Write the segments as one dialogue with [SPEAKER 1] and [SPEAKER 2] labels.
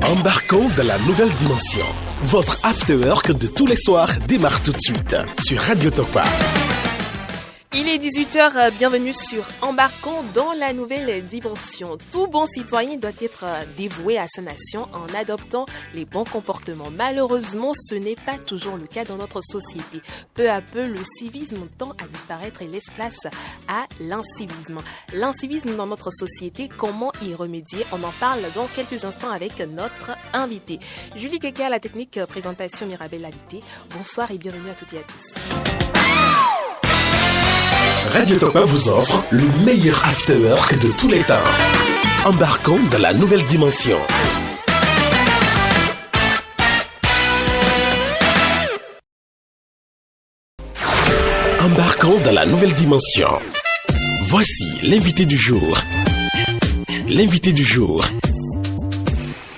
[SPEAKER 1] Embarquons dans la nouvelle dimension. Votre after work de tous les soirs démarre tout de suite sur Radio Topa.
[SPEAKER 2] Il est 18h, bienvenue sur Embarquons dans la nouvelle dimension. Tout bon citoyen doit être dévoué à sa nation en adoptant les bons comportements. Malheureusement, ce n'est pas toujours le cas dans notre société. Peu à peu, le civisme tend à disparaître et laisse place à l'incivisme. L'incivisme dans notre société, comment y remédier? On en parle dans quelques instants avec notre invité. Julie Keke à la technique, présentation Mirabel Lavité. Bonsoir et bienvenue à toutes et à tous.
[SPEAKER 1] Radio Topa vous offre le meilleur after work de tous les temps. Embarquons dans la nouvelle dimension. Embarquons dans la nouvelle dimension. Voici l'invité du jour. L'invité du jour.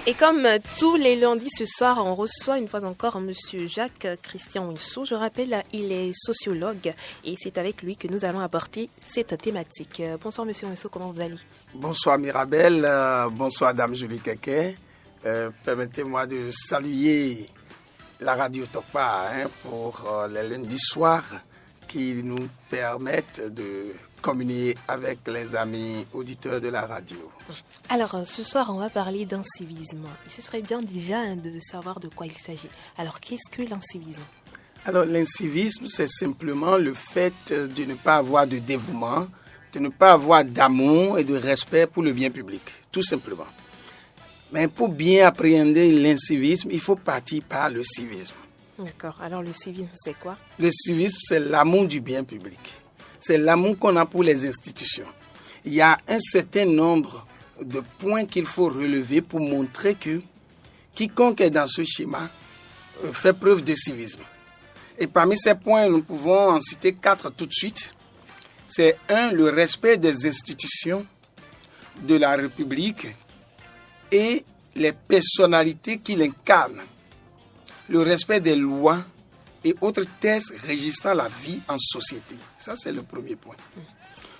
[SPEAKER 2] Et comme tous les lundis ce soir, on reçoit une fois encore Monsieur Jacques Christian Wissou. Je rappelle, il est sociologue et c'est avec lui que nous allons aborder cette thématique. Bonsoir Monsieur Wissou, comment vous allez?
[SPEAKER 3] Bonsoir Mirabel, bonsoir Dame Julie Keke. Permettez-moi de saluer la Radio Topa pour les lundis soirs qui nous permettent de communier avec les amis auditeurs de la radio.
[SPEAKER 2] Alors, ce soir, on va parler d'incivisme. Et ce serait bien déjà de savoir de quoi il s'agit. Alors, qu'est-ce que l'incivisme?
[SPEAKER 3] Alors, l'incivisme, c'est simplement le fait de ne pas avoir de dévouement, de ne pas avoir d'amour et de respect pour le bien public, tout simplement. Mais pour bien appréhender l'incivisme, il faut partir par le civisme.
[SPEAKER 2] D'accord. Alors, le civisme, c'est quoi?
[SPEAKER 3] Le civisme, c'est l'amour du bien public. C'est l'amour qu'on a pour les institutions. Il y a un certain nombre de points qu'il faut relever pour montrer que quiconque est dans ce schéma fait preuve de civisme. Et parmi ces points, nous pouvons en citer 4 tout de suite. C'est 1, le respect des institutions de la République et les personnalités qui l'incarnent. Le respect des lois et autres textes régissant la vie en société. Ça, c'est le premier point.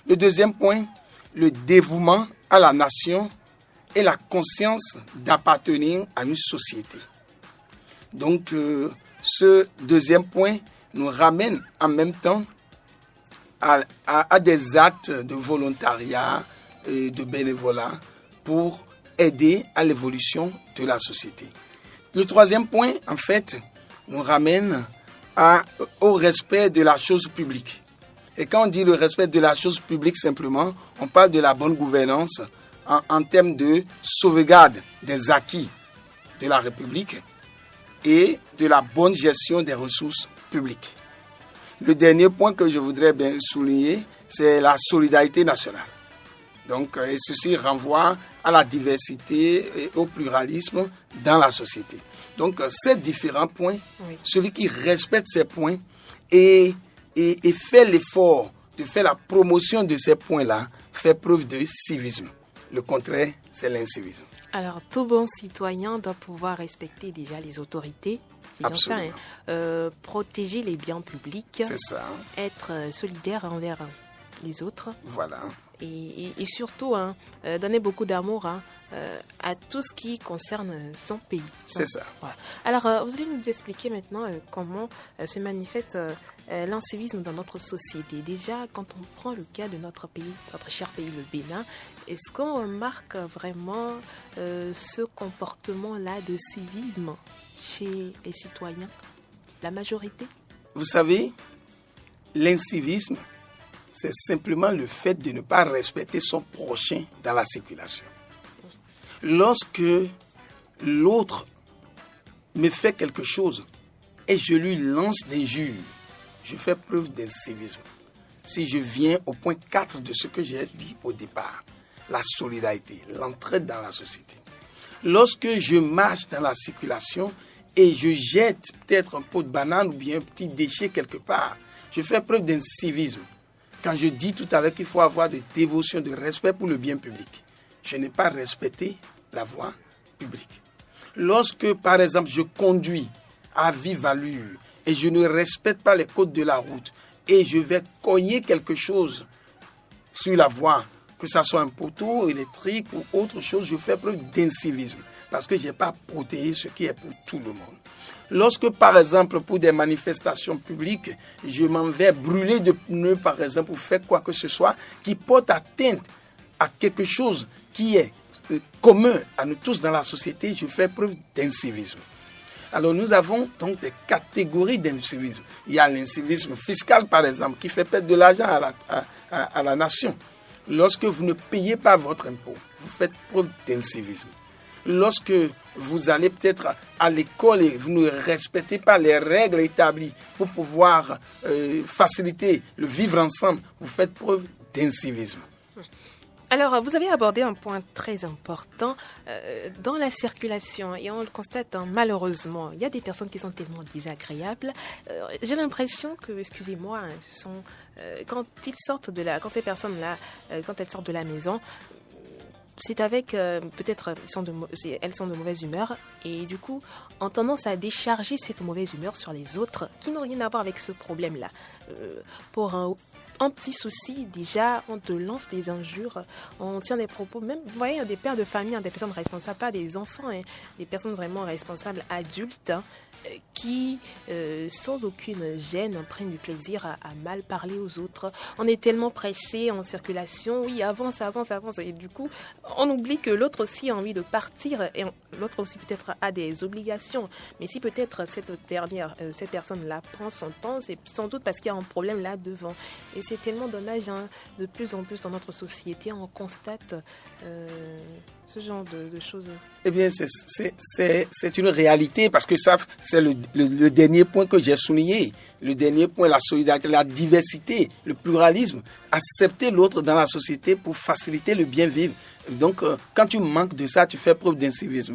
[SPEAKER 3] Le deuxième point, le dévouement à la nation et la conscience d'appartenir à une société. Donc, ce deuxième point nous ramène en même temps à des actes de volontariat et de bénévolat pour aider à l'évolution de la société. Le troisième point, en fait, nous ramène au respect de la chose publique. Et quand on dit le respect de la chose publique, simplement, on parle de la bonne gouvernance en termes de sauvegarde des acquis de la République et de la bonne gestion des ressources publiques. Le dernier point que je voudrais bien souligner, c'est la solidarité nationale. Donc, et ceci renvoie à la diversité et au pluralisme dans la société. Donc, ces différents points, oui. Celui qui respecte ces points et fait l'effort de faire la promotion de ces points-là, fait preuve de civisme. Le contraire, c'est l'incivisme.
[SPEAKER 2] Alors, tout bon citoyen doit pouvoir respecter déjà les autorités. C'est bien ça, hein. Protéger les biens publics.
[SPEAKER 3] C'est ça.
[SPEAKER 2] Être solidaire envers les autres.
[SPEAKER 3] Voilà.
[SPEAKER 2] Et surtout, donner beaucoup d'amour à tout ce qui concerne son pays.
[SPEAKER 3] C'est ça.
[SPEAKER 2] Voilà. Alors, vous allez nous expliquer maintenant comment se manifeste l'incivisme dans notre société. Déjà, quand on prend le cas de notre pays, notre cher pays, le Bénin, est-ce qu'on remarque vraiment ce comportement-là de civisme chez les citoyens, la majorité?
[SPEAKER 3] Vous savez, l'incivisme, c'est simplement le fait de ne pas respecter son prochain dans la circulation. Lorsque l'autre me fait quelque chose et je lui lance des injures, je fais preuve d'incivisme. Si je viens au point 4 de ce que j'ai dit au départ, la solidarité, l'entraide dans la société. Lorsque je marche dans la circulation et je jette peut-être un pot de banane ou bien un petit déchet quelque part, je fais preuve d'incivisme. Quand je dis tout à l'heure qu'il faut avoir de dévotion, de respect pour le bien public, je n'ai pas respecté la voie publique. Lorsque, par exemple, je conduis à vive allure et je ne respecte pas les codes de la route et je vais cogner quelque chose sur la voie, que ce soit un poteau électrique ou autre chose, je fais preuve d'incivisme. parce que je n'ai pas protégé ce qui est pour tout le monde. Lorsque, par exemple, pour des manifestations publiques, je m'en vais brûler de pneus, par exemple, ou faire quoi que ce soit qui porte atteinte à quelque chose qui est commun à nous tous dans la société, je fais preuve d'incivisme. Alors nous avons donc des catégories d'incivisme. Il y a l'incivisme fiscal, par exemple, qui fait perdre de l'argent à la nation. Lorsque vous ne payez pas votre impôt, vous faites preuve d'incivisme. Lorsque vous allez peut-être à l'école et vous ne respectez pas les règles établies pour pouvoir faciliter le vivre ensemble, vous faites preuve d'incivisme.
[SPEAKER 2] Alors, vous avez abordé un point très important dans la circulation et on le constate malheureusement. Il y a des personnes qui sont tellement désagréables. J'ai l'impression que, excusez-moi, quand ces personnes-là, quand elles sortent de la maison, c'est avec, peut-être, elles sont de mauvaise humeur et du coup, ont tendance à décharger cette mauvaise humeur sur les autres qui n'ont rien à voir avec ce problème-là. Pour un petit souci, déjà, on te lance des injures, on tient des propos, même, vous voyez, des pères de famille, des personnes responsables, pas des enfants, des personnes vraiment responsables, adultes, qui, sans aucune gêne, prennent du plaisir à mal parler aux autres. On est tellement pressé en circulation, oui, avance, et du coup, on oublie que l'autre aussi a envie de partir, et l'autre aussi peut-être a des obligations. Mais si peut-être cette personne-là prend son temps, c'est sans doute parce qu'il y a un problème là devant. Et c'est tellement dommage, de plus en plus dans notre société, on constate ce genre de choses.
[SPEAKER 3] Eh bien, c'est une réalité parce que ça, c'est le dernier point que j'ai souligné. Le dernier point, la solidarité, la diversité, le pluralisme. Accepter l'autre dans la société pour faciliter le bien vivre. Donc, quand tu manques de ça, tu fais preuve d'incivisme.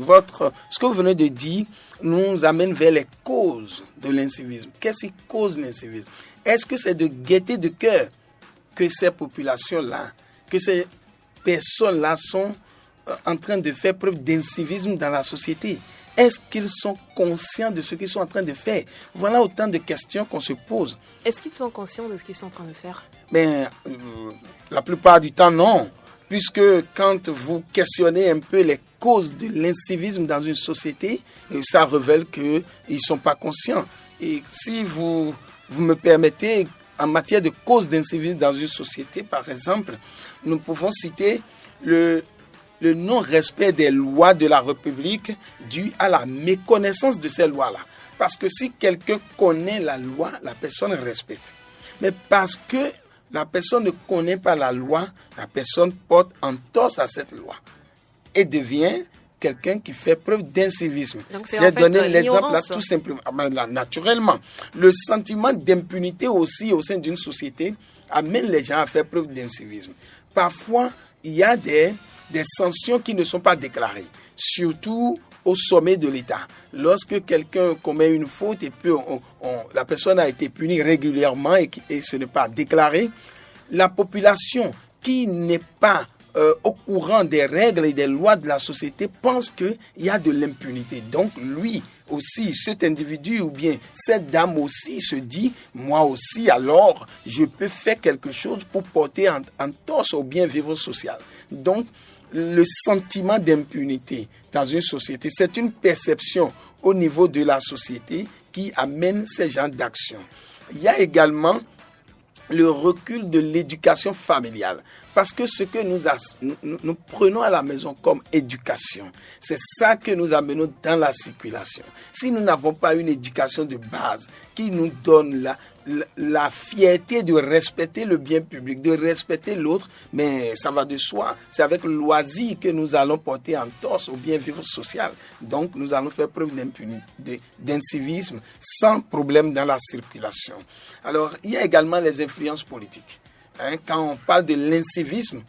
[SPEAKER 3] Ce que vous venez de dire nous amène vers les causes de l'incivisme. Qu'est-ce qui cause l'incivisme? Est-ce que c'est de gaieté de cœur que ces populations-là, que ces personnes-là sont en train de faire preuve d'incivisme dans la société? Est-ce qu'ils sont conscients de ce qu'ils sont en train de faire? Voilà autant de questions qu'on se pose.
[SPEAKER 2] Est-ce qu'ils sont conscients de ce qu'ils sont en train de faire?
[SPEAKER 3] La plupart du temps, non. Puisque quand vous questionnez un peu les causes de l'incivisme dans une société, ça révèle qu'ils ne sont pas conscients. Et si vous me permettez, en matière de causes d'incivisme dans une société, par exemple, nous pouvons citer le non-respect des lois de la République dû à la méconnaissance de ces lois-là. Parce que si quelqu'un connaît la loi, la personne respecte. Mais parce que la personne ne connaît pas la loi, la personne porte entorse à cette loi et devient quelqu'un qui fait preuve d'incivisme. J'ai donné l'exemple là tout simplement. Naturellement, le sentiment d'impunité aussi au sein d'une société amène les gens à faire preuve d'incivisme. Parfois, il y a des sanctions qui ne sont pas déclarées, surtout au sommet de l'État. Lorsque quelqu'un commet une faute et puis la personne a été punie régulièrement et ce n'est pas déclaré, la population qui n'est pas au courant des règles et des lois de la société pense qu'il y a de l'impunité. Donc lui aussi, cet individu ou bien cette dame aussi se dit, moi aussi alors je peux faire quelque chose pour porter entorse au bien vivre social. Donc le sentiment d'impunité dans une société, c'est une perception au niveau de la société qui amène ces genres d'actions. Il y a également le recul de l'éducation familiale. Parce que ce que nous prenons à la maison comme éducation, c'est ça que nous amenons dans la circulation. Si nous n'avons pas une éducation de base qui nous donne la fierté de respecter le bien public, de respecter l'autre, mais ça va de soi. C'est avec le loisir que nous allons porter entorse au bien vivre social. Donc, nous allons faire preuve d'incivisme sans problème dans la circulation. Alors, il y a également les influences politiques. Quand on parle de l'incivisme,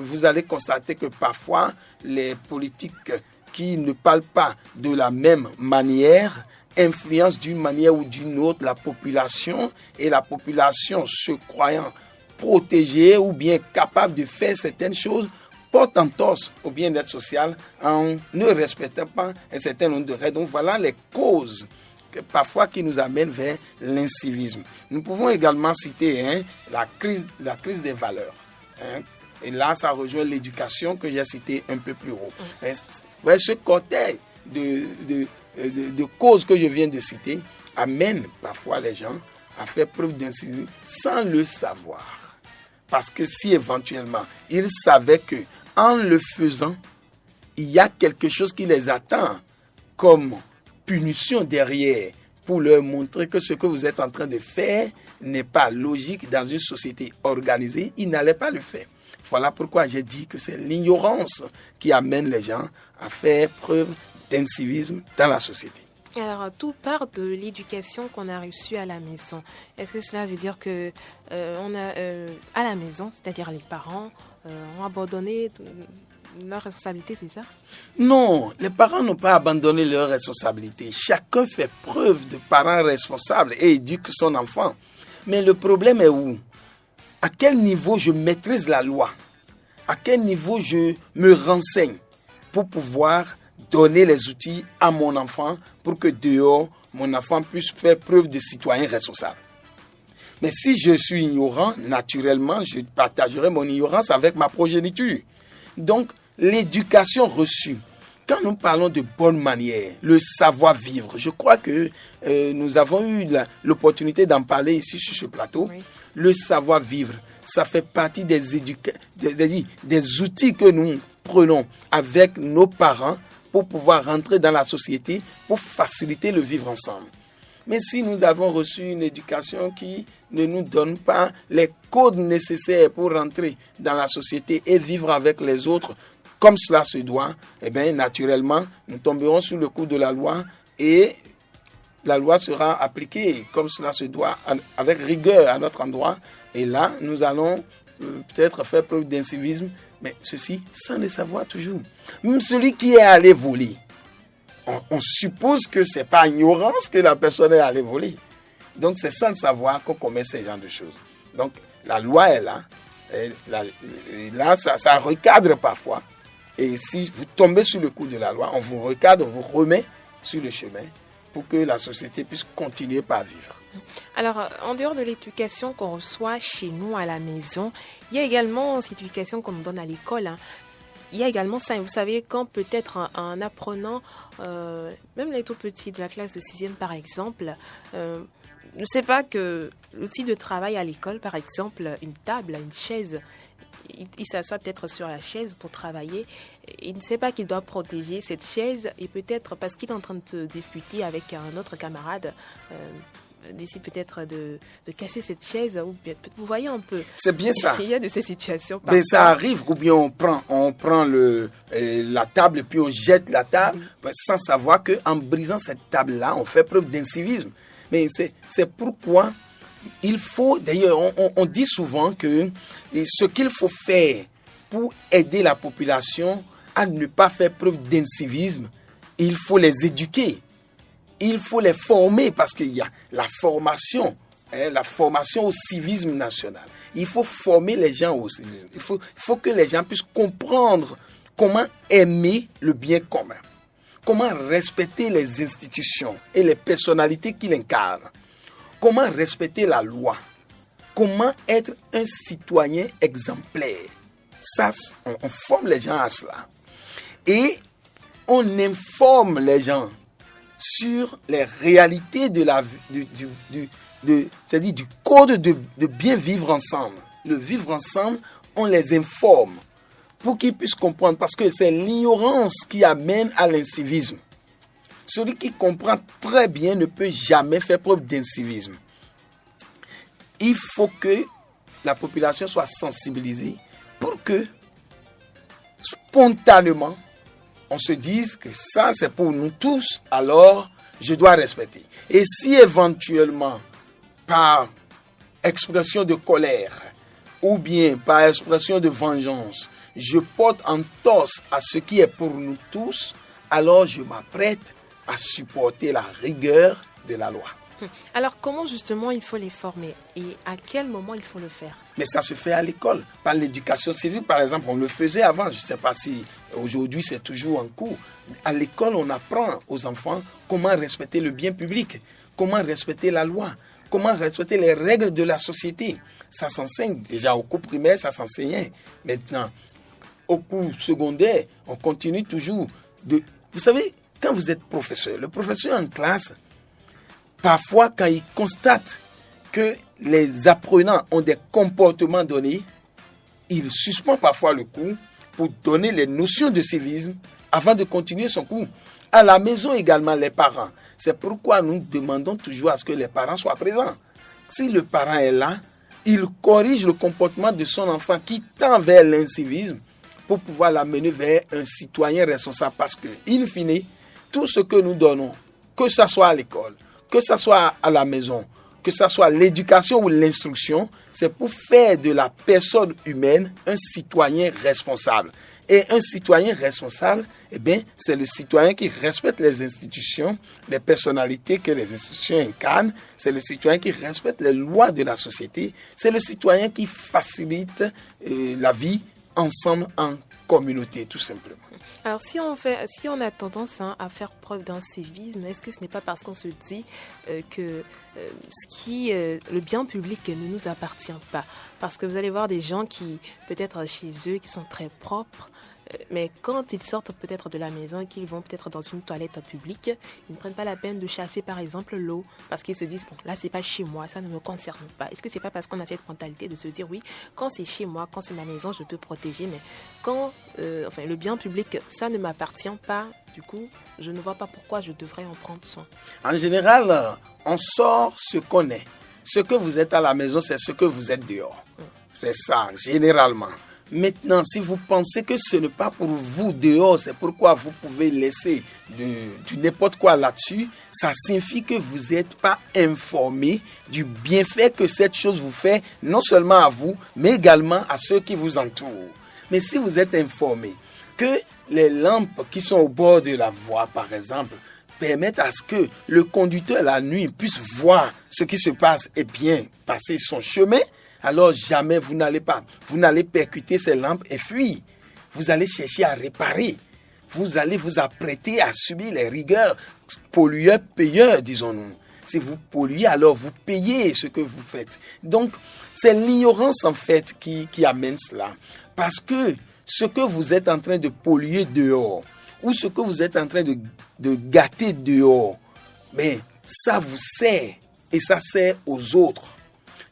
[SPEAKER 3] vous allez constater que parfois, les politiques qui ne parlent pas de la même manière influence d'une manière ou d'une autre la population, et la population se croyant protégée ou bien capable de faire certaines choses porte entorse au bien-être social en ne respectant pas un certain nombre de règles. Donc voilà les causes parfois qui nous amènent vers l'incivisme. Nous pouvons également citer la crise des valeurs. Et là, ça rejoint l'éducation que j'ai citée un peu plus haut. voyez, ce cortège de causes que je viens de citer amène parfois les gens à faire preuve d'incivisme sans le savoir. Parce que si éventuellement ils savaient que en le faisant, il y a quelque chose qui les attend comme punition derrière pour leur montrer que ce que vous êtes en train de faire n'est pas logique dans une société organisée, ils n'allaient pas le faire. Voilà pourquoi j'ai dit que c'est l'ignorance qui amène les gens à faire preuve d'incivisme dans la société.
[SPEAKER 2] Alors, tout part de l'éducation qu'on a reçue à la maison. Est-ce que cela veut dire que on a à la maison, c'est-à-dire les parents, ont abandonné leurs responsabilités, c'est ça?
[SPEAKER 3] Non, les parents n'ont pas abandonné leurs responsabilités. Chacun fait preuve de parent responsable et éduque son enfant. Mais le problème est où? À quel niveau je maîtrise la loi? À quel niveau je me renseigne pour pouvoir donner les outils à mon enfant pour que dehors, mon enfant puisse faire preuve de citoyen responsable? Mais si je suis ignorant, naturellement, je partagerai mon ignorance avec ma progéniture. Donc, l'éducation reçue, quand nous parlons de bonne manière, le savoir-vivre, je crois que nous avons eu l'opportunité d'en parler ici sur ce plateau. Oui. Le savoir-vivre, ça fait partie des outils que nous prenons avec nos parents pour pouvoir rentrer dans la société, pour faciliter le vivre ensemble. Mais si nous avons reçu une éducation qui ne nous donne pas les codes nécessaires pour rentrer dans la société et vivre avec les autres comme cela se doit, eh bien, naturellement, nous tomberons sous le coup de la loi et la loi sera appliquée comme cela se doit, avec rigueur à notre endroit. Et là, nous allons peut-être faire preuve d'incivisme, mais ceci sans le savoir toujours. Même celui qui est allé voler, on suppose que ce n'est pas ignorance que la personne est allée voler. Donc, c'est sans le savoir qu'on commet ces genres de choses. Donc, la loi est là. Et là, ça recadre parfois. Et si vous tombez sur le coup de la loi, on vous recadre, on vous remet sur le chemin pour que la société puisse continuer par vivre.
[SPEAKER 2] Alors, en dehors de l'éducation qu'on reçoit chez nous à la maison, il y a également cette éducation qu'on nous donne à l'école. Il y a également ça, vous savez, quand peut-être un apprenant, même les tout petits de la classe de 6e par exemple, ne sait pas que l'outil de travail à l'école, par exemple, une table, une chaise, il s'assoit peut-être sur la chaise pour travailler. Il ne sait pas qu'il doit protéger cette chaise et peut-être parce qu'il est en train de se disputer avec un autre camarade, décide peut-être de casser cette chaise. Ou bien, vous voyez un peu.
[SPEAKER 3] C'est bien ça.
[SPEAKER 2] Il y a de ces situations.
[SPEAKER 3] Mais ça arrive, ou bien on prend la table et puis on jette la table sans savoir qu'en brisant cette table-là, on fait preuve d'incivisme. Mais c'est pourquoi il faut, d'ailleurs, on dit souvent que ce qu'il faut faire pour aider la population à ne pas faire preuve d'incivisme, il faut les éduquer, il faut les former parce qu'il y a la formation au civisme national. Il faut former les gens au civisme. Il faut que les gens puissent comprendre comment aimer le bien commun, comment respecter les institutions et les personnalités qui l'incarnent. Comment respecter la loi? Comment être un citoyen exemplaire? Ça, on forme les gens à cela. Et on informe les gens sur les réalités c'est-à-dire du code de bien vivre ensemble. Le vivre ensemble, on les informe pour qu'ils puissent comprendre. Parce que c'est l'ignorance qui amène à l'incivisme. Celui qui comprend très bien ne peut jamais faire preuve d'incivisme. Il faut que la population soit sensibilisée pour que, spontanément, on se dise que ça, c'est pour nous tous, alors je dois respecter. Et si éventuellement, par expression de colère, ou bien par expression de vengeance, je porte en torse à ce qui est pour nous tous, alors je m'apprête à supporter la rigueur de la loi.
[SPEAKER 2] Alors, comment justement il faut les former et à quel moment il faut le faire?
[SPEAKER 3] Mais ça se fait à l'école, par l'éducation civique, par exemple. On le faisait avant, je ne sais pas si aujourd'hui c'est toujours en cours. À l'école, on apprend aux enfants comment respecter le bien public, comment respecter la loi, comment respecter les règles de la société. Ça s'enseigne déjà au cours primaire, ça s'enseignait. Maintenant, au cours secondaire, on continue toujours Vous savez, quand vous êtes professeur, le professeur en classe, parfois quand il constate que les apprenants ont des comportements donnés, il suspend parfois le cours pour donner les notions de civisme avant de continuer son cours. À la maison également, les parents. C'est pourquoi nous demandons toujours à ce que les parents soient présents. Si le parent est là, il corrige le comportement de son enfant qui tend vers l'incivisme pour pouvoir l'amener vers un citoyen responsable. Parce que, in fine, tout ce que nous donnons, que ce soit à l'école, que ce soit à la maison, que ce soit l'éducation ou l'instruction, c'est pour faire de la personne humaine un citoyen responsable. Et un citoyen responsable, eh bien, c'est le citoyen qui respecte les institutions, les personnalités que les institutions incarnent. C'est le citoyen qui respecte les lois de la société. C'est le citoyen qui facilite la vie ensemble en communauté, tout simplement.
[SPEAKER 2] Alors, si on a tendance à faire preuve d'incivisme, est-ce que ce n'est pas parce qu'on se dit que le bien public ne nous appartient pas? Parce que vous allez voir des gens qui, peut-être chez eux, qui sont très propres, mais quand ils sortent peut-être de la maison et qu'ils vont peut-être dans une toilette publique, ils ne prennent pas la peine de chasser par exemple l'eau parce qu'ils se disent bon là c'est pas chez moi, ça ne me concerne pas. Est-ce que c'est pas parce qu'on a cette mentalité de se dire oui, quand c'est chez moi, quand c'est ma maison, je peux protéger, mais quand le bien public ça ne m'appartient pas, du coup je ne vois pas pourquoi je devrais en prendre soin.
[SPEAKER 3] En général, on sort ce qu'on est. Ce que vous êtes à la maison, c'est ce que vous êtes dehors. C'est ça, généralement. Maintenant, si vous pensez que ce n'est pas pour vous dehors, c'est pourquoi vous pouvez laisser du n'importe quoi là-dessus, ça signifie que vous n'êtes pas informé du bienfait que cette chose vous fait, non seulement à vous, mais également à ceux qui vous entourent. Mais si vous êtes informé que les lampes qui sont au bord de la voie, par exemple, permettent à ce que le conducteur la nuit puisse voir ce qui se passe et bien passer son chemin, alors jamais vous n'allez percuter ces lampes et fuir. Vous allez chercher à réparer. Vous allez vous apprêter à subir les rigueurs pollueurs-payeurs, disons-nous. Si vous polluez, alors vous payez ce que vous faites. Donc, c'est l'ignorance en fait qui amène cela. Parce que ce que vous êtes en train de polluer dehors, ou ce que vous êtes en train de gâter dehors, mais ça vous sert et ça sert aux autres.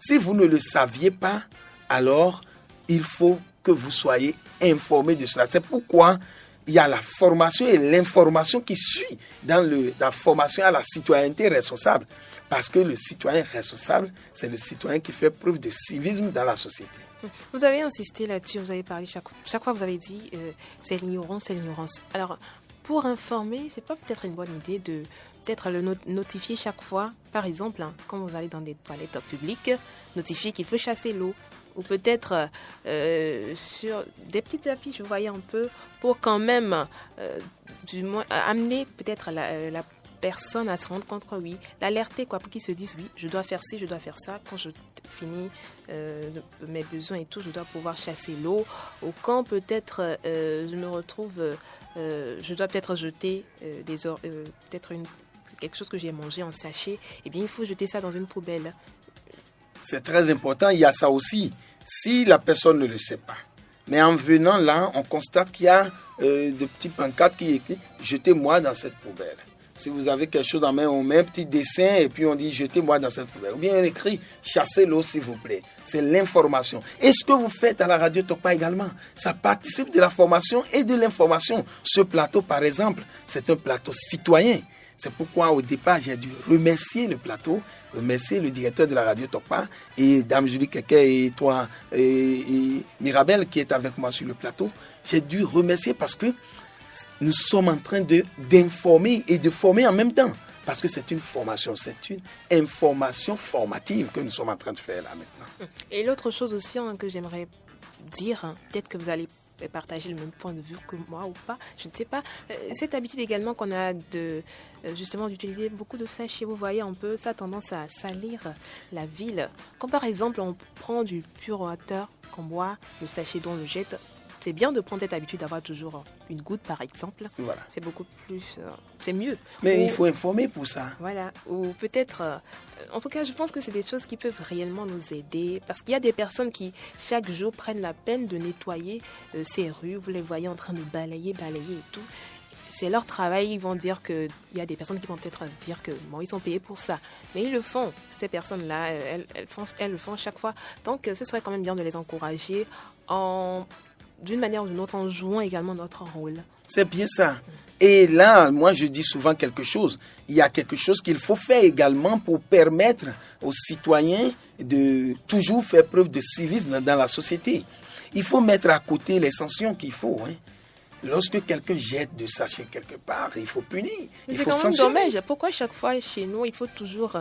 [SPEAKER 3] Si vous ne le saviez pas, alors il faut que vous soyez informé de cela. C'est pourquoi il y a la formation et l'information qui suit dans la formation à la citoyenneté responsable. Parce que le citoyen responsable, c'est le citoyen qui fait preuve de civisme dans la société.
[SPEAKER 2] Vous avez insisté là-dessus, vous avez parlé chaque fois vous avez dit c'est l'ignorance, c'est l'ignorance. Alors, pour informer, c'est pas peut-être une bonne idée de peut-être le notifier chaque fois. Par exemple, quand vous allez dans des toilettes publiques, notifier qu'il faut chasser l'eau. Ou peut-être sur des petites affiches, vous voyez un peu, pour quand même du moins amener peut-être la personne à se rendre compte que oui, l'alerter quoi, pour qu'ils se disent oui, je dois faire ci, je dois faire ça, quand je finis mes besoins et tout, je dois pouvoir chasser l'eau, ou quand peut-être je me retrouve, je dois peut-être jeter peut-être quelque chose que j'ai mangé en sachet, eh bien il faut jeter ça dans une poubelle.
[SPEAKER 3] C'est très important, il y a ça aussi, si la personne ne le sait pas. Mais en venant là, on constate qu'il y a de petits pancartes qui écrivent « Jetez-moi dans cette poubelle ». Si vous avez quelque chose en main, on met un petit dessin et puis on dit « Jetez-moi dans cette poubelle ». Ou bien on écrit « Chassez l'eau s'il vous plaît ». C'est l'information. Et ce que vous faites à la radio Tokpa également, ça participe de la formation et de l'information. Ce plateau, par exemple, c'est un plateau citoyen. C'est pourquoi au départ, j'ai dû remercier le plateau, remercier le directeur de la radio Tokpa et Dame Julie Keke et toi et Mirabel qui est avec moi sur le plateau. J'ai dû remercier parce que nous sommes en train d'informer et de former en même temps. Parce que c'est une formation, c'est une information formative que nous sommes en train de faire là maintenant.
[SPEAKER 2] Et l'autre chose aussi que j'aimerais dire, peut-être que vous allez partager le même point de vue que moi ou pas, je ne sais pas. Cette habitude également qu'on a justement d'utiliser beaucoup de sachets, vous voyez un peu, ça a tendance à salir la ville. Quand par exemple on prend du pur water qu'on boit, le sachet dont on le jette, c'est bien de prendre cette habitude d'avoir toujours une goutte par exemple.
[SPEAKER 3] Voilà.
[SPEAKER 2] C'est beaucoup plus, c'est mieux.
[SPEAKER 3] Mais il faut informer pour ça.
[SPEAKER 2] Voilà. Ou peut-être, en tout cas, je pense que c'est des choses qui peuvent réellement nous aider. Parce qu'il y a des personnes qui, chaque jour, prennent la peine de nettoyer ces rues. Vous les voyez en train de balayer et tout. c'est leur travail, ils vont dire que il y a des personnes qui vont peut-être dire que bon, ils sont payés pour ça, mais ils le font. Ces personnes-là, elles le font chaque fois. Donc, ce serait quand même bien de les encourager d'une manière ou d'une autre, en jouant également notre rôle.
[SPEAKER 3] C'est bien ça. Et là, moi, je dis souvent quelque chose. Il y a quelque chose qu'il faut faire également pour permettre aux citoyens de toujours faire preuve de civisme dans la société. Il faut mettre à côté les sanctions qu'il faut. Lorsque quelqu'un jette de sachet quelque part, il faut punir.
[SPEAKER 2] Mais
[SPEAKER 3] il
[SPEAKER 2] c'est
[SPEAKER 3] faut
[SPEAKER 2] quand même
[SPEAKER 3] sanctionner.
[SPEAKER 2] dommage. Pourquoi chaque fois chez nous, il faut toujours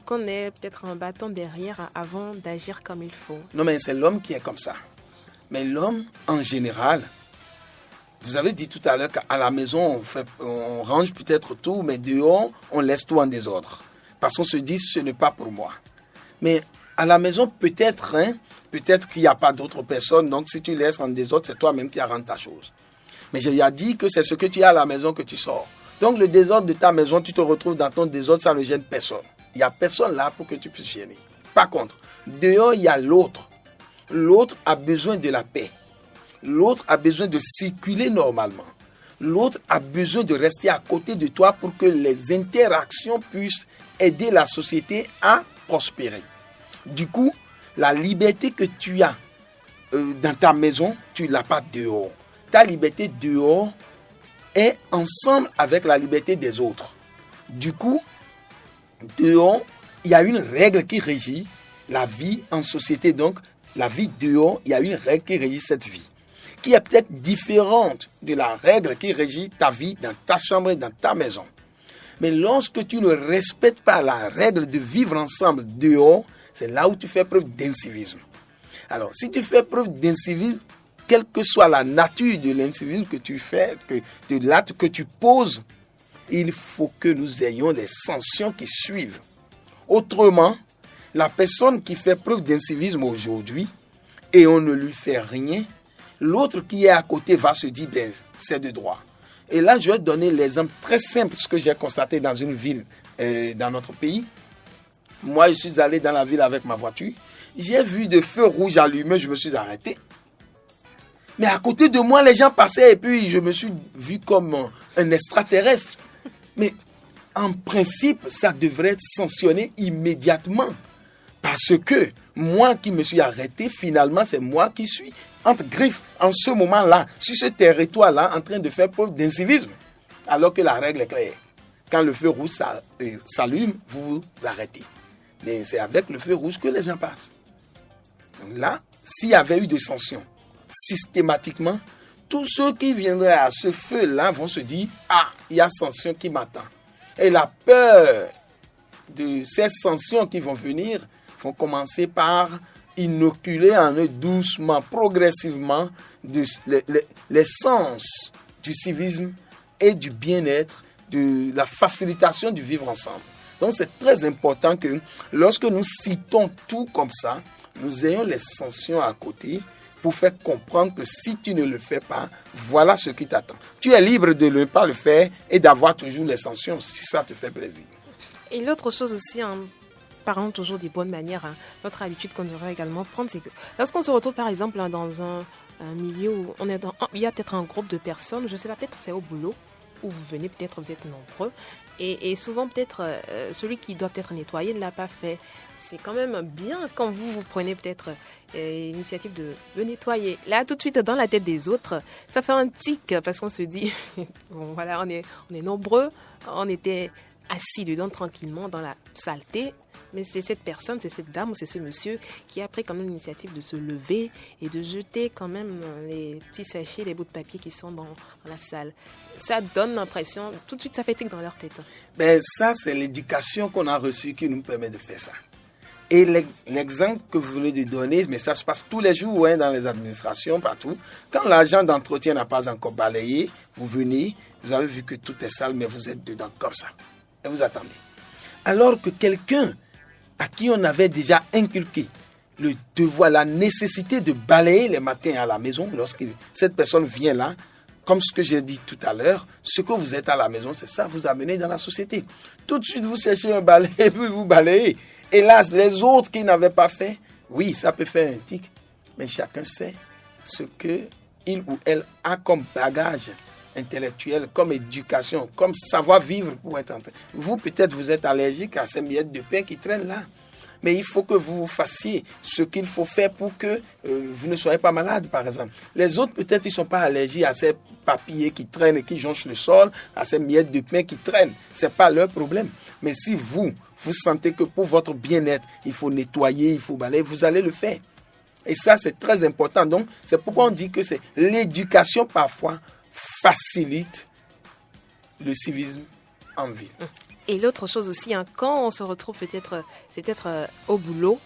[SPEAKER 2] qu'on ait peut-être un bâton derrière avant d'agir comme il faut?
[SPEAKER 3] Non, mais c'est l'homme qui est comme ça. Mais l'homme, en général, vous avez dit tout à l'heure qu'à la maison, on range peut-être tout, mais dehors, on laisse tout en désordre. Parce qu'on se dit, ce n'est pas pour moi. Mais à la maison, peut-être qu'il n'y a pas d'autres personnes. Donc, si tu laisses en désordre, c'est toi-même qui arranges ta chose. Mais j'ai dit que c'est ce que tu as à la maison que tu sors. Donc, le désordre de ta maison, tu te retrouves dans ton désordre, ça ne gêne personne. Il n'y a personne là pour que tu puisses gêner. Par contre, dehors, il y a l'autre. L'autre a besoin de la paix. L'autre a besoin de circuler normalement. L'autre a besoin de rester à côté de toi pour que les interactions puissent aider la société à prospérer. Du coup, la liberté que tu as dans ta maison, tu ne l'as pas dehors. Ta liberté dehors est ensemble avec la liberté des autres. Du coup, dehors, il y a une règle qui régit la vie en société. Donc, la vie dehors, il y a une règle qui régit cette vie, qui est peut-être différente de la règle qui régit ta vie dans ta chambre et dans ta maison. Mais lorsque tu ne respectes pas la règle de vivre ensemble dehors, c'est là où tu fais preuve d'incivisme. Alors, si tu fais preuve d'incivisme, quelle que soit la nature de l'incivisme que tu fais, de l'acte que tu poses, il faut que nous ayons les sanctions qui suivent. Autrement, la personne qui fait preuve d'incivisme aujourd'hui et on ne lui fait rien, l'autre qui est à côté va se dire, c'est de droit. Et là, je vais te donner l'exemple très simple, ce que j'ai constaté dans une ville dans notre pays. Moi, je suis allé dans la ville avec ma voiture. J'ai vu des feux rouges allumés, je me suis arrêté. Mais à côté de moi, les gens passaient et puis je me suis vu comme un extraterrestre. Mais en principe, ça devrait être sanctionné immédiatement. Parce que moi qui me suis arrêté, finalement, c'est moi qui suis entre griffes en ce moment-là, sur ce territoire-là, en train de faire preuve d'incivisme. Alors que la règle est claire. Quand le feu rouge s'allume, vous vous arrêtez. Mais c'est avec le feu rouge que les gens passent. Donc là, s'il y avait eu des sanctions, systématiquement, tous ceux qui viendraient à ce feu-là vont se dire « Ah, il y a sanction qui m'attend ». Et la peur de ces sanctions qui vont venir vont commencer par inoculer en eux doucement, progressivement, les sens du civisme et du bien-être, de la facilitation du vivre ensemble. Donc c'est très important que lorsque nous citons tout comme ça, nous ayons les sanctions à côté pour faire comprendre que si tu ne le fais pas, voilà ce qui t'attend. Tu es libre de ne pas le faire et d'avoir toujours les sanctions si ça te fait plaisir.
[SPEAKER 2] Et l'autre chose aussi, en parlant toujours des bonnes manières, notre habitude qu'on devrait également prendre, c'est que lorsqu'on se retrouve par exemple dans un milieu où il y a peut-être un groupe de personnes, je ne sais pas, peut-être c'est au boulot, où vous venez, peut-être vous êtes nombreux, et souvent peut-être celui qui doit peut-être nettoyer ne l'a pas fait. C'est quand même bien quand vous prenez peut-être l'initiative de nettoyer. Là, tout de suite, dans la tête des autres, ça fait un tic parce qu'on se dit, bon voilà, on est nombreux, on était assis dedans tranquillement dans la saleté, mais c'est cette personne, c'est cette dame ou c'est ce monsieur qui a pris quand même l'initiative de se lever et de jeter quand même les petits sachets, les bouts de papier qui sont dans la salle. Ça donne l'impression, tout de suite ça fait tic dans leur tête.
[SPEAKER 3] Ben ça, c'est l'éducation qu'on a reçue qui nous permet de faire ça. Et l'exemple que vous venez de donner, mais ça se passe tous les jours dans les administrations, partout. Quand l'agent d'entretien n'a pas encore balayé, vous venez, vous avez vu que tout est sale, mais vous êtes dedans comme ça. Et vous attendez. Alors que quelqu'un à qui on avait déjà inculqué le devoir, la nécessité de balayer les matins à la maison, lorsque cette personne vient là, comme ce que j'ai dit tout à l'heure, ce que vous êtes à la maison, c'est ça, vous amenez dans la société. Tout de suite, vous cherchez un balai et puis vous balayez. Hélas, les autres qui n'avaient pas fait, oui, ça peut faire un tic, mais chacun sait ce qu'il ou elle a comme bagage intellectuelle, comme éducation, comme savoir-vivre pour être en train. Vous, peut-être, vous êtes allergique à ces miettes de pain qui traînent là. Mais il faut que vous fassiez ce qu'il faut faire pour que vous ne soyez pas malade, par exemple. Les autres, peut-être, ils ne sont pas allergiques à ces papiers qui traînent et qui jonchent le sol, à ces miettes de pain qui traînent. Ce n'est pas leur problème. Mais si vous sentez que pour votre bien-être, il faut nettoyer, il faut balayer, vous allez le faire. Et ça, c'est très important. Donc, c'est pourquoi on dit que c'est l'éducation, parfois, facilite le civisme en ville.
[SPEAKER 2] Et l'autre chose aussi, quand on se retrouve c'est peut-être au boulot,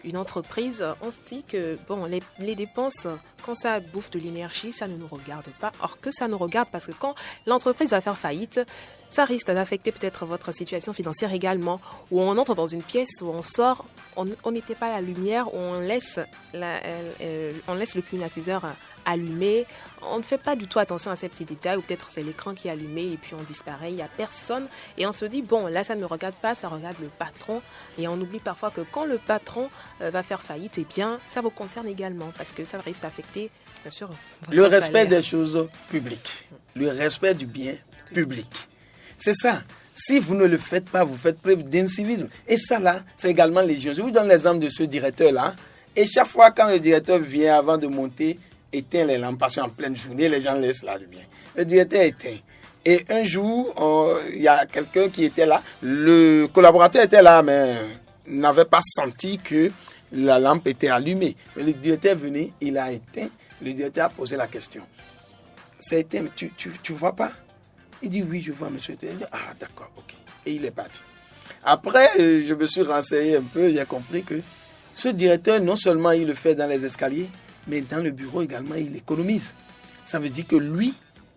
[SPEAKER 2] une entreprise, on se dit que les dépenses, quand ça bouffe de l'énergie, ça ne nous regarde pas. Or que ça nous regarde parce que quand l'entreprise va faire faillite, ça risque d'affecter peut-être votre situation financière également. Où on entre dans une pièce, où on sort, on n'était pas à la lumière, où on laisse le climatiseur allumé. On ne fait pas du tout attention à ces petits détails, ou peut-être c'est l'écran qui est allumé et puis on disparaît, il n'y a personne. Et on se dit, là ça ne me regarde pas, ça regarde le patron. Et on oublie parfois que quand le patron va faire faillite, ça vous concerne également parce que ça risque d'affecter, bien sûr, votre
[SPEAKER 3] le respect
[SPEAKER 2] salaire.
[SPEAKER 3] des choses publiques, le respect du bien public. C'est ça. Si vous ne le faites pas, vous faites preuve d'incivisme. Et ça là, c'est également légion. Je vous donne l'exemple de ce directeur-là. Et chaque fois quand le directeur vient avant de monter, éteint les lampes parce qu'en pleine journée, les gens laissent la lumière. Le directeur éteint. Et un jour, il y a quelqu'un qui était là. Le collaborateur était là, mais n'avait pas senti que la lampe était allumée. Mais le directeur venait, il a éteint. Le directeur a posé la question. C'est éteint, mais tu vois pas? Il dit oui, je vois, monsieur. Il dit, ah, d'accord, ok. Et il est parti. Après, je me suis renseigné un peu, j'ai compris que ce directeur, non seulement il le fait dans les escaliers, mais dans le bureau également, il économise. Ça veut dire que lui,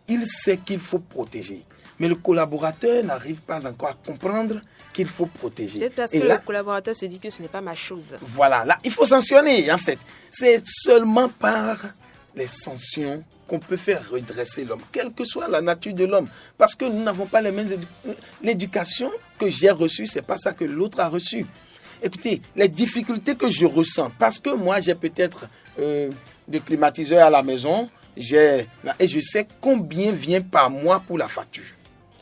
[SPEAKER 3] il sait qu'il faut protéger. Mais le collaborateur n'arrive pas encore à comprendre qu'il faut protéger.
[SPEAKER 2] Peut-être parce
[SPEAKER 3] et
[SPEAKER 2] que
[SPEAKER 3] là,
[SPEAKER 2] le collaborateur se dit que ce n'est pas ma chose.
[SPEAKER 3] Voilà, là, il faut sanctionner, en fait. C'est seulement par les sanctions qu'on peut faire redresser l'homme, quelle que soit la nature de l'homme. Parce que nous n'avons pas les mêmes l'éducation que j'ai reçue, c'est pas ça que l'autre a reçu. Écoutez, les difficultés que je ressens, parce que moi, j'ai peut-être de climatiseur à la maison, et je sais combien vient par mois pour la facture.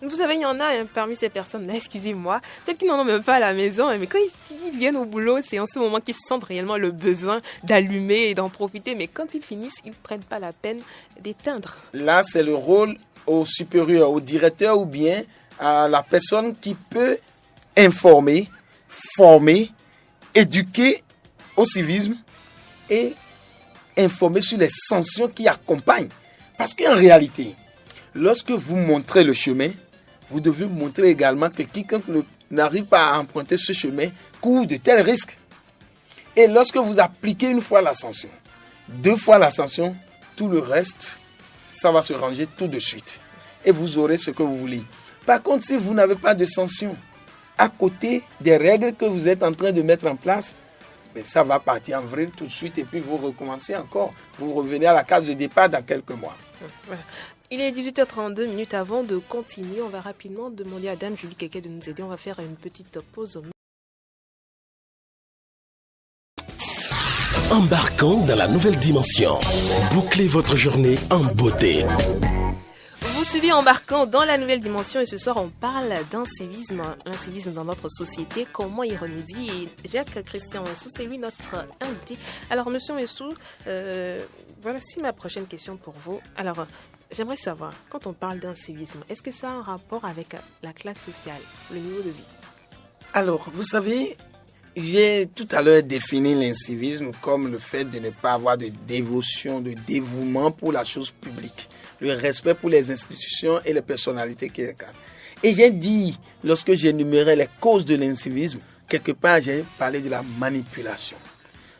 [SPEAKER 2] Vous savez, il y en a parmi ces personnes-là, excusez-moi, peut-être qu'ils n'en ont même pas à la maison, mais quand ils viennent au boulot, c'est en ce moment qu'ils sentent réellement le besoin d'allumer et d'en profiter. Mais quand ils finissent, ils ne prennent pas la peine d'éteindre.
[SPEAKER 3] Là, c'est le rôle au supérieur, au directeur ou bien à la personne qui peut informer, former, éduquer au civisme et informer sur les sanctions qui accompagnent. Parce qu'en réalité, lorsque vous montrez le chemin, vous devez montrer également que quiconque n'arrive pas à emprunter ce chemin court de tels risques. Et lorsque vous appliquez une fois la sanction, 2 fois la sanction, tout le reste, ça va se ranger tout de suite. Et vous aurez ce que vous voulez. Par contre, si vous n'avez pas de sanction, à côté des règles que vous êtes en train de mettre en place, mais ça va partir en vrille tout de suite et puis vous recommencez encore. Vous revenez à la case de départ dans quelques mois.
[SPEAKER 2] Voilà. Il est 18h32 minutes. Avant de continuer, on va rapidement demander à Dame Julie Keke de nous aider. On va faire une petite pause.
[SPEAKER 1] Embarquons dans la nouvelle dimension. Bouclez votre journée en beauté.
[SPEAKER 2] Vous suivez Embarquant dans la nouvelle dimension et ce soir on parle d'un civisme dans notre société, comment y remédier. Et Jacques-Christian Messou, c'est lui notre invité. Alors monsieur Messou, voici ma prochaine question pour vous. Alors j'aimerais savoir, quand on parle d'un civisme, est-ce que ça a un rapport avec la classe sociale, le niveau de vie?
[SPEAKER 3] Alors, vous savez, j'ai tout à l'heure défini l'incivisme comme le fait de ne pas avoir de dévotion, de dévouement pour la chose publique. Le respect pour les institutions et les personnalités qui les cadrent. Et j'ai dit, lorsque j'énumérais les causes de l'incivisme, quelque part j'ai parlé de la manipulation.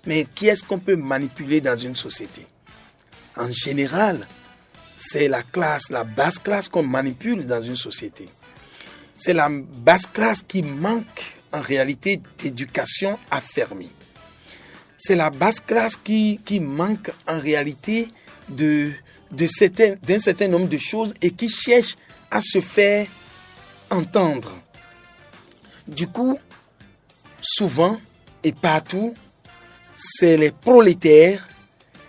[SPEAKER 3] Mais qui est-ce qu'on peut manipuler dans une société? En général, c'est la classe, la basse classe qu'on manipule dans une société. C'est la basse classe qui manque en réalité d'éducation affermie. C'est la basse classe qui manque en réalité d'un certain nombre de choses et qui cherche à se faire entendre. Du coup, souvent et partout, c'est les prolétaires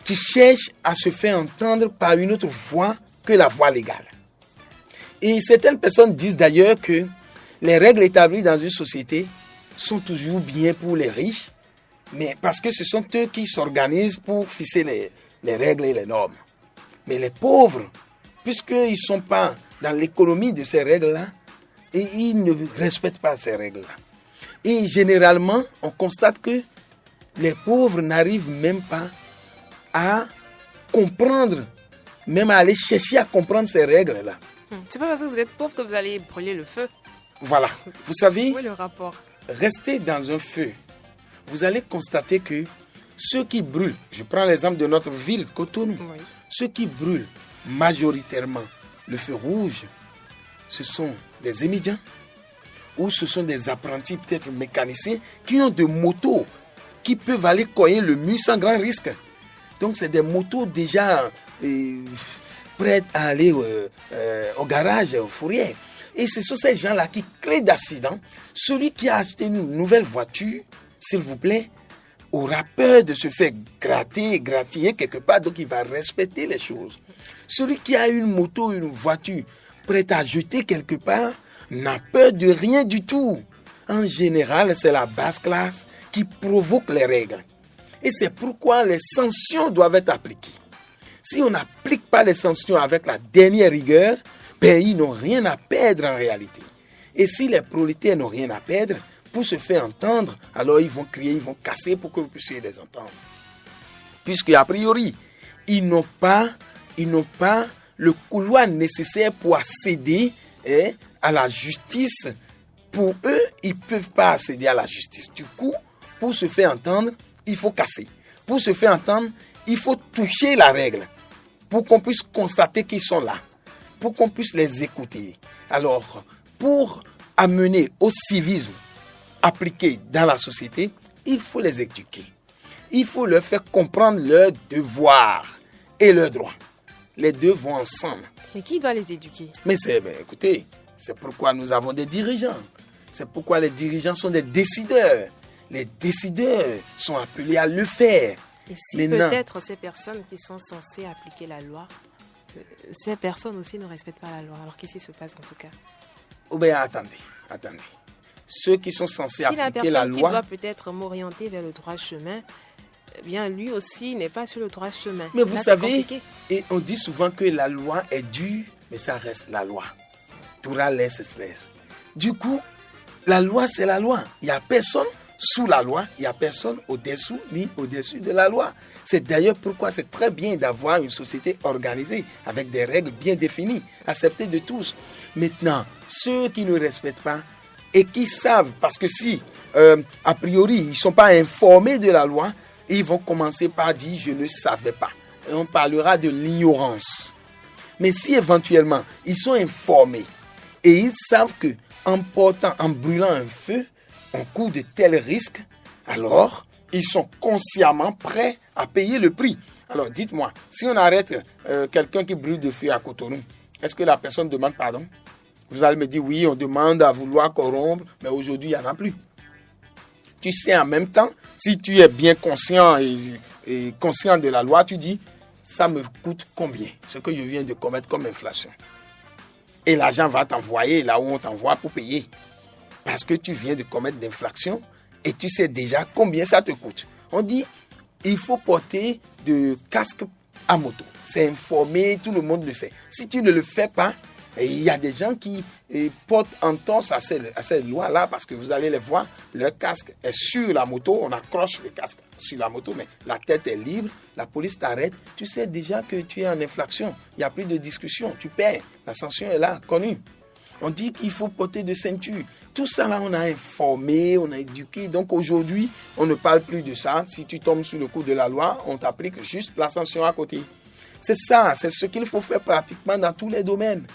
[SPEAKER 3] qui cherchent à se faire entendre par une autre voie que la voie légale. Et certaines personnes disent d'ailleurs que les règles établies dans une société sont toujours bien pour les riches, mais parce que ce sont eux qui s'organisent pour fixer les règles et les normes. Mais les pauvres, puisqu'ils ne sont pas dans l'économie de ces règles-là, et ils ne respectent pas ces règles-là. Et généralement, on constate que les pauvres n'arrivent même pas à comprendre, même à aller chercher à comprendre ces règles-là.
[SPEAKER 2] C'est pas parce que vous êtes pauvre que vous allez brûler le feu.
[SPEAKER 3] Voilà. Vous savez,
[SPEAKER 2] Où est le rapport?
[SPEAKER 3] restez dans un feu. Vous allez constater que ceux qui brûlent, je prends l'exemple de notre ville, Cotonou,
[SPEAKER 2] Oui.
[SPEAKER 3] ceux qui brûlent majoritairement le feu rouge, ce sont des émigrants ou ce sont des apprentis, peut-être mécaniciens, qui ont des motos qui peuvent aller cogner le mur sans grand risque. Donc, c'est des motos déjà prêtes à aller au garage, aux fourrières. Et ce sont ces gens-là qui créent d'accidents. Celui qui a acheté une nouvelle voiture, s'il vous plaît, aura peur de se faire gratiller quelque part, donc il va respecter les choses. Celui qui a une moto, une voiture prête à jeter quelque part, n'a peur de rien du tout. En général, c'est la basse classe qui provoque les règles. Et c'est pourquoi les sanctions doivent être appliquées. Si on n'applique pas les sanctions avec la dernière rigueur, ils n'ont rien à perdre en réalité. Et si les prolétaires n'ont rien à perdre, pour se faire entendre, alors ils vont crier, ils vont casser pour que vous puissiez les entendre. Puisque a priori, ils n'ont pas le couloir nécessaire pour accéder à la justice. Pour eux, ils ne peuvent pas accéder à la justice. Du coup, pour se faire entendre, il faut casser. Pour se faire entendre, il faut toucher la règle pour qu'on puisse constater qu'ils sont là, pour qu'on puisse les écouter. Alors, pour amener au civisme appliqué dans la société, il faut les éduquer. Il faut leur faire comprendre leurs devoirs et leurs droits. Les deux vont ensemble.
[SPEAKER 2] Mais qui doit les éduquer?
[SPEAKER 3] Mais écoutez, c'est pourquoi nous avons des dirigeants. C'est pourquoi les dirigeants sont des décideurs. Les décideurs sont appelés à le faire.
[SPEAKER 2] Et si peut-être ces personnes qui sont censées appliquer la loi, ces personnes aussi ne respectent pas la loi. Alors qu'est-ce qui se passe dans ce cas?
[SPEAKER 3] Oh ben attendez. Ceux qui sont censés appliquer la loi...
[SPEAKER 2] Si la personne qui doit peut-être m'orienter vers le droit chemin, eh bien lui aussi n'est pas sur le droit chemin.
[SPEAKER 3] Mais vous savez, et on dit souvent que la loi est dure, mais ça reste la loi. Toura laisse stress. Du coup, la loi c'est la loi. Il n'y a personne sous la loi, il n'y a personne au-dessous ni au-dessus de la loi. C'est d'ailleurs pourquoi c'est très bien d'avoir une société organisée avec des règles bien définies, acceptées de tous. Maintenant, ceux qui ne respectent pas et qui savent, parce que si, a priori, ils ne sont pas informés de la loi, ils vont commencer par dire « je ne savais pas ». Et on parlera de l'ignorance. Mais si éventuellement, ils sont informés et ils savent que en brûlant un feu, on court de tels risques, alors ils sont consciemment prêts à payer le prix. Alors dites-moi, si on arrête quelqu'un qui brûle de feu à Cotonou, est-ce que la personne demande pardon? Vous allez me dire, oui, on demande à vouloir corrompre, mais aujourd'hui, il n'y en a plus. Tu sais, en même temps, si tu es bien conscient et conscient de la loi, tu dis, ça me coûte combien, ce que je viens de commettre comme infraction. Et l'argent va t'envoyer là où on t'envoie pour payer. Parce que tu viens de commettre d'infraction et tu sais déjà combien ça te coûte. On dit, il faut porter de casque à moto. C'est informé, tout le monde le sait. Si tu ne le fais pas, il y a des gens qui portent entorse à cette loi-là parce que vous allez les voir, leur casque est sur la moto, on accroche le casque sur la moto, mais la tête est libre, la police t'arrête, tu sais déjà que tu es en infraction, il n'y a plus de discussion, tu perds, la sanction est là, connue. On dit qu'il faut porter de ceinture. Tout ça là, on a informé, on a éduqué. Donc aujourd'hui, on ne parle plus de ça. Si tu tombes sous le coup de la loi, on t'applique juste la sanction à côté. C'est ça, c'est ce qu'il faut faire pratiquement dans tous les domaines.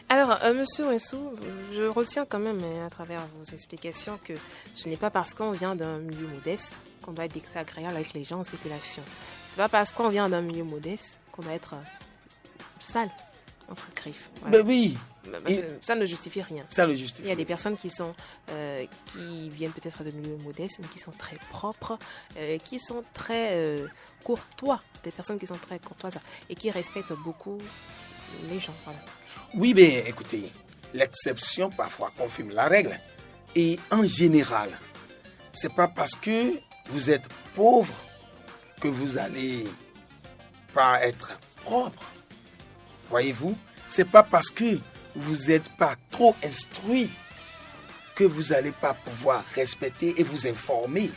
[SPEAKER 2] Alors, Monsieur Winsou, je retiens quand même à travers vos explications que ce n'est pas parce qu'on vient d'un milieu modeste qu'on doit être désagréable avec les gens en circulation. C'est pas parce qu'on vient d'un milieu modeste qu'on doit être sale, entre griffes. Voilà.
[SPEAKER 3] Ben oui.
[SPEAKER 2] Ça ne justifie rien.
[SPEAKER 3] Ça le justifie.
[SPEAKER 2] Il y a des personnes qui viennent peut-être de milieux modestes, mais qui sont très propres, qui sont très courtois, des personnes qui sont très courtoises et qui respectent beaucoup les gens. Voilà.
[SPEAKER 3] Oui, bien, écoutez, l'exception parfois confirme la règle. Et en général, c'est pas parce que vous êtes pauvre que vous allez pas être propre. Voyez-vous, c'est pas parce que vous n'êtes pas trop instruit que vous n'allez pas pouvoir respecter et vous informer.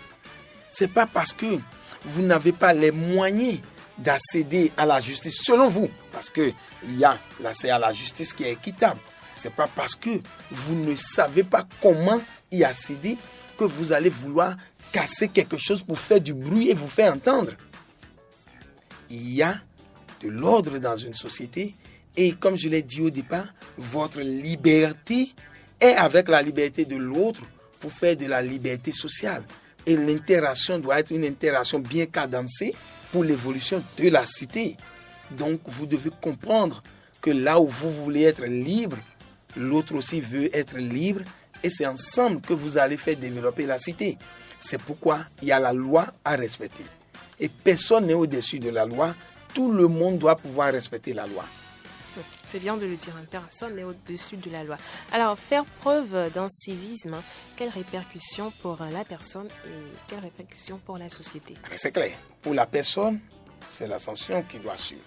[SPEAKER 3] C'est pas parce que vous n'avez pas les moyens d'accéder à la justice, selon vous, parce qu'il y a l'accès à la justice qui est équitable. C'est pas parce que vous ne savez pas comment y accéder que vous allez vouloir casser quelque chose pour faire du bruit et vous faire entendre. Il y a de l'ordre dans une société et comme je l'ai dit au départ, votre liberté est avec la liberté de l'autre pour faire de la liberté sociale. Et l'interaction doit être une interaction bien cadencée pour l'évolution de la cité. Donc vous devez comprendre que là où vous voulez être libre, l'autre aussi veut être libre et c'est ensemble que vous allez faire développer la cité. C'est pourquoi il y a la loi à respecter. Et personne n'est au-dessus de la loi. Tout le monde doit pouvoir respecter la loi.
[SPEAKER 2] C'est bien de le dire, personne n'est au-dessus de la loi. Alors, faire preuve d'un civisme, quelles répercussions pour la personne et quelles répercussions pour la société?
[SPEAKER 3] C'est clair. Pour la personne, c'est la sanction qui doit suivre.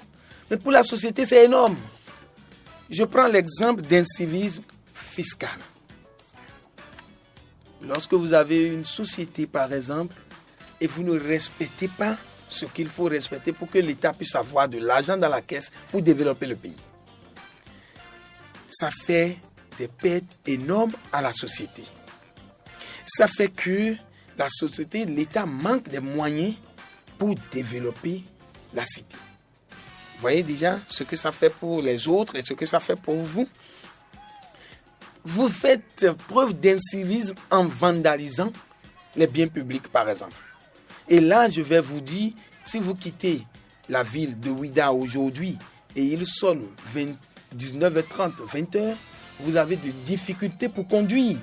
[SPEAKER 3] Mais pour la société, c'est énorme. Je prends l'exemple d'un civisme fiscal. Lorsque vous avez une société, par exemple, et vous ne respectez pas ce qu'il faut respecter pour que l'État puisse avoir de l'argent dans la caisse pour développer le pays, ça fait des pertes énormes à la société. Ça fait que la société, l'État manque des moyens pour développer la cité. Vous voyez déjà ce que ça fait pour les autres et ce que ça fait pour vous. Vous faites preuve d'incivisme en vandalisant les biens publics, par exemple. Et là, je vais vous dire, si vous quittez la ville de Ouidah aujourd'hui et il sonne 19h30, 20h, vous avez des difficultés pour conduire.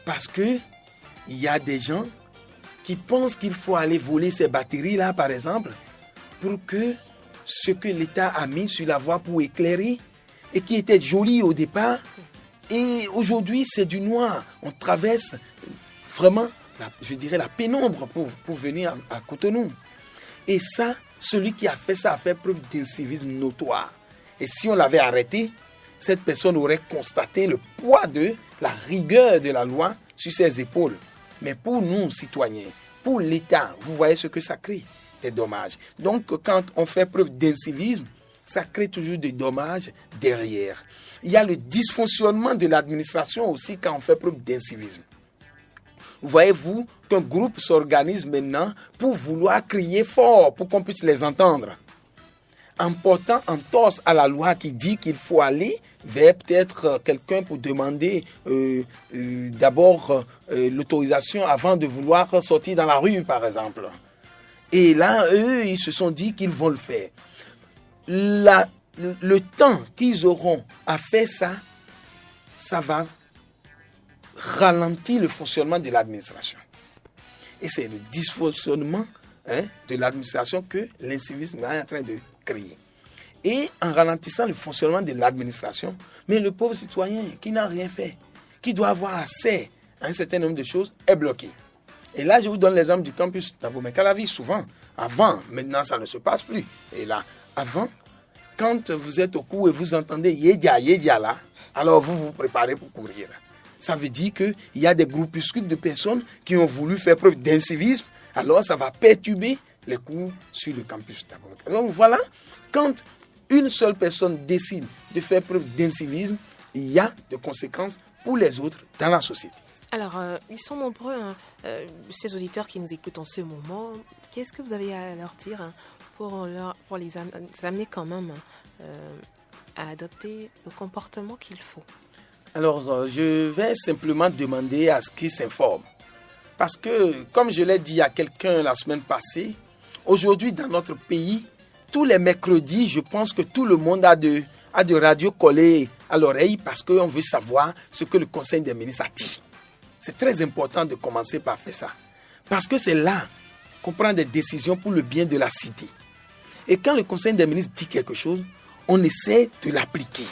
[SPEAKER 3] Parce que il y a des gens qui pensent qu'il faut aller voler ces batteries-là, par exemple, pour que ce que l'État a mis sur la voie pour éclairer et qui était joli au départ, et aujourd'hui c'est du noir. On traverse vraiment, la pénombre pour venir à Cotonou. Et ça, celui qui a fait ça a fait preuve d'incivisme notoire. Et si on l'avait arrêté, cette personne aurait constaté le poids de la rigueur de la loi sur ses épaules. Mais pour nous, citoyens, pour l'État, vous voyez ce que ça crée, des dommages. Donc, quand on fait preuve d'incivisme, ça crée toujours des dommages derrière. Il y a le dysfonctionnement de l'administration aussi quand on fait preuve d'incivisme. Voyez-vous qu'un groupe s'organise maintenant pour vouloir crier fort, pour qu'on puisse les entendre, en portant entorse à la loi qui dit qu'il faut aller vers peut-être quelqu'un pour demander d'abord l'autorisation avant de vouloir sortir dans la rue, par exemple. Et là, eux, ils se sont dit qu'ils vont le faire. Le temps qu'ils auront à faire ça, ça va ralentir le fonctionnement de l'administration. Et c'est le dysfonctionnement de l'administration que l'incivisme est en train de créer. Et en ralentissant le fonctionnement de l'administration, mais le pauvre citoyen qui n'a rien fait, qui doit avoir accès à un certain nombre de choses, est bloqué. Et là, je vous donne l'exemple du campus d'Abomey-Calavi. Souvent, avant, maintenant ça ne se passe plus. Et là, avant, quand vous êtes au cours et vous entendez Yédia, Yédia là, alors vous vous préparez pour courir. Ça veut dire qu'il y a des groupuscules de personnes qui ont voulu faire preuve d'incivisme, alors ça va perturber les cours sur le campus d'Abomey-Calavi. Donc voilà, quand une seule personne décide de faire preuve d'incivisme, il y a des conséquences pour les autres dans la société.
[SPEAKER 2] Alors, ils sont nombreux, ces auditeurs qui nous écoutent en ce moment. Qu'est-ce que vous avez à leur dire pour les amener quand même à adopter le comportement qu'il faut?
[SPEAKER 3] Alors, je vais simplement demander à ce qu'ils s'informent. Parce que, comme je l'ai dit à quelqu'un la semaine passée, aujourd'hui dans notre pays, tous les mercredis, je pense que tout le monde a de radios collées à l'oreille parce qu'on veut savoir ce que le Conseil des ministres a dit. C'est très important de commencer par faire ça. Parce que c'est là qu'on prend des décisions pour le bien de la cité. Et quand le Conseil des ministres dit quelque chose, on essaie de l'appliquer.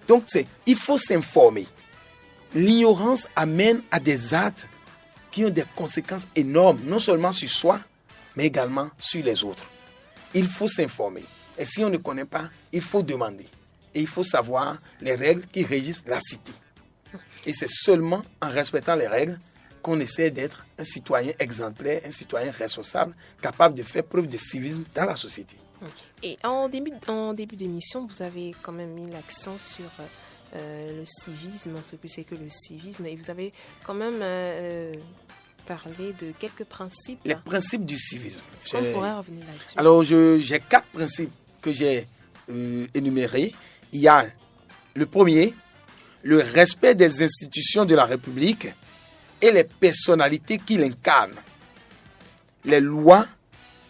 [SPEAKER 3] Donc, il faut s'informer. L'ignorance amène à des actes qui ont des conséquences énormes, non seulement sur soi, mais également sur les autres. Il faut s'informer. Et si on ne connaît pas, il faut demander. Et il faut savoir les règles qui régissent la cité. Et c'est seulement en respectant les règles qu'on essaie d'être un citoyen exemplaire, un citoyen responsable, capable de faire preuve de civisme dans la société.
[SPEAKER 2] Et en début d'émission, vous avez quand même mis l'accent sur le civisme, ce que c'est que le civisme, et vous avez quand même parlé de quelques principes.
[SPEAKER 3] Les principes du civisme.
[SPEAKER 2] On pourrait revenir là-dessus.
[SPEAKER 3] Alors, j'ai 4 principes que j'ai énumérés. Il y a le premier, le respect des institutions de la République et les personnalités qui l'incarnent, les lois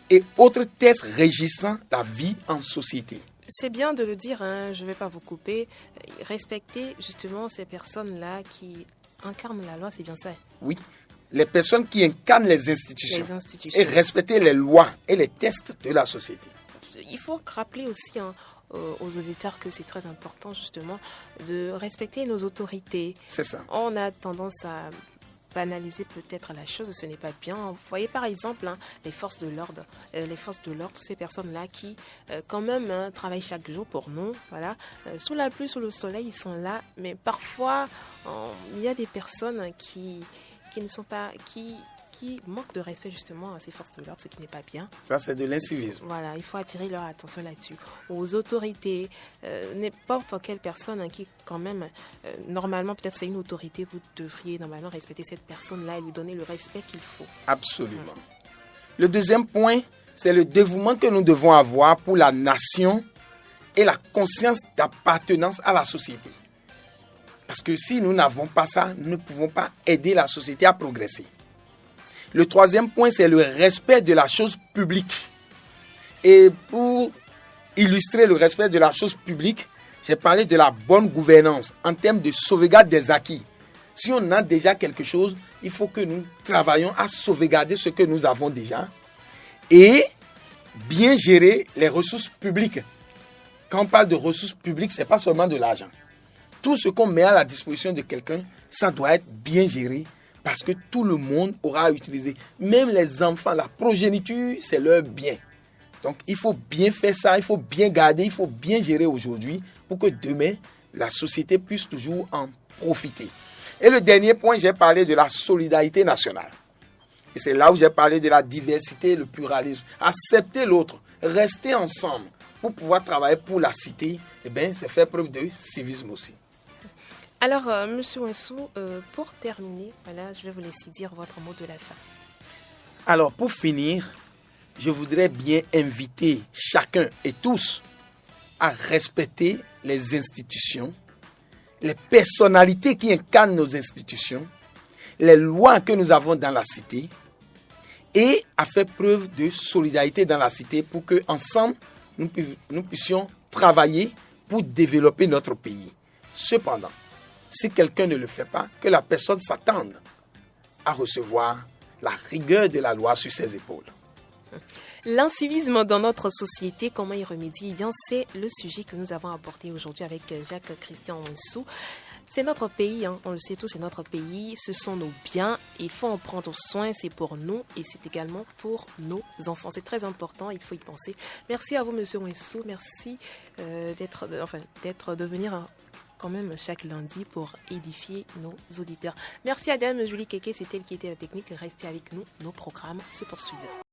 [SPEAKER 3] et autres textes régissant la vie en société.
[SPEAKER 2] C'est bien de le dire, hein, je ne vais pas vous couper. Respecter justement ces personnes-là qui incarnent la loi, c'est bien ça.
[SPEAKER 3] Oui, les personnes qui incarnent les institutions.
[SPEAKER 2] Et
[SPEAKER 3] respecter les lois et les textes de la société.
[SPEAKER 2] Il faut rappeler aussi aux auditeurs que c'est très important justement de respecter nos autorités.
[SPEAKER 3] C'est ça.
[SPEAKER 2] On a tendance à banaliser peut-être la chose, ce n'est pas bien. Vous voyez par exemple les forces de l'ordre. Ces personnes-là qui quand même travaillent chaque jour pour nous. Voilà. Sous la pluie, sous le soleil, ils sont là. Mais parfois, il y a des personnes qui ne sont pas... qui manquent de respect justement à ces forces de l'ordre, ce qui n'est pas bien.
[SPEAKER 3] Ça, c'est de l'incivisme.
[SPEAKER 2] Voilà, il faut attirer leur attention là-dessus. Aux autorités, n'importe quelle personne qui quand même, normalement peut-être c'est une autorité, vous devriez normalement respecter cette personne-là et lui donner le respect qu'il faut.
[SPEAKER 3] Absolument. Le deuxième point, c'est le dévouement que nous devons avoir pour la nation et la conscience d'appartenance à la société. Parce que si nous n'avons pas ça, nous ne pouvons pas aider la société à progresser. Le troisième point, c'est le respect de la chose publique. Et pour illustrer le respect de la chose publique, j'ai parlé de la bonne gouvernance en termes de sauvegarde des acquis. Si on a déjà quelque chose, il faut que nous travaillions à sauvegarder ce que nous avons déjà et bien gérer les ressources publiques. Quand on parle de ressources publiques, ce n'est pas seulement de l'argent. Tout ce qu'on met à la disposition de quelqu'un, ça doit être bien géré. Parce que tout le monde aura à utiliser. Même les enfants, la progéniture, c'est leur bien. Donc, il faut bien faire ça, il faut bien garder, il faut bien gérer aujourd'hui pour que demain, la société puisse toujours en profiter. Et le dernier point, j'ai parlé de la solidarité nationale. Et c'est là où j'ai parlé de la diversité, le pluralisme. Accepter l'autre, rester ensemble pour pouvoir travailler pour la cité, eh bien, c'est faire preuve de civisme aussi.
[SPEAKER 2] Alors, Monsieur Ouensou, pour terminer, voilà, je vais vous laisser dire votre mot de la fin.
[SPEAKER 3] Alors, pour finir, je voudrais bien inviter chacun et tous à respecter les institutions, les personnalités qui incarnent nos institutions, les lois que nous avons dans la cité et à faire preuve de solidarité dans la cité pour que ensemble nous puissions travailler pour développer notre pays. Cependant, si quelqu'un ne le fait pas, que la personne s'attende à recevoir la rigueur de la loi sur ses épaules.
[SPEAKER 2] L'incivisme dans notre société, comment y remédier? Eh bien, c'est le sujet que nous avons abordé aujourd'hui avec Jacques-Christian Ouensou. C'est notre pays, hein, on le sait tous, c'est notre pays, ce sont nos biens, il faut en prendre soin, c'est pour nous et c'est également pour nos enfants. C'est très important, il faut y penser. Merci à vous, Monsieur Ouensou, merci d'être de venir quand même chaque lundi pour édifier nos auditeurs. Merci à Dame Julie Keke, c'est elle qui était la technique. Restez avec nous, nos programmes se poursuivent.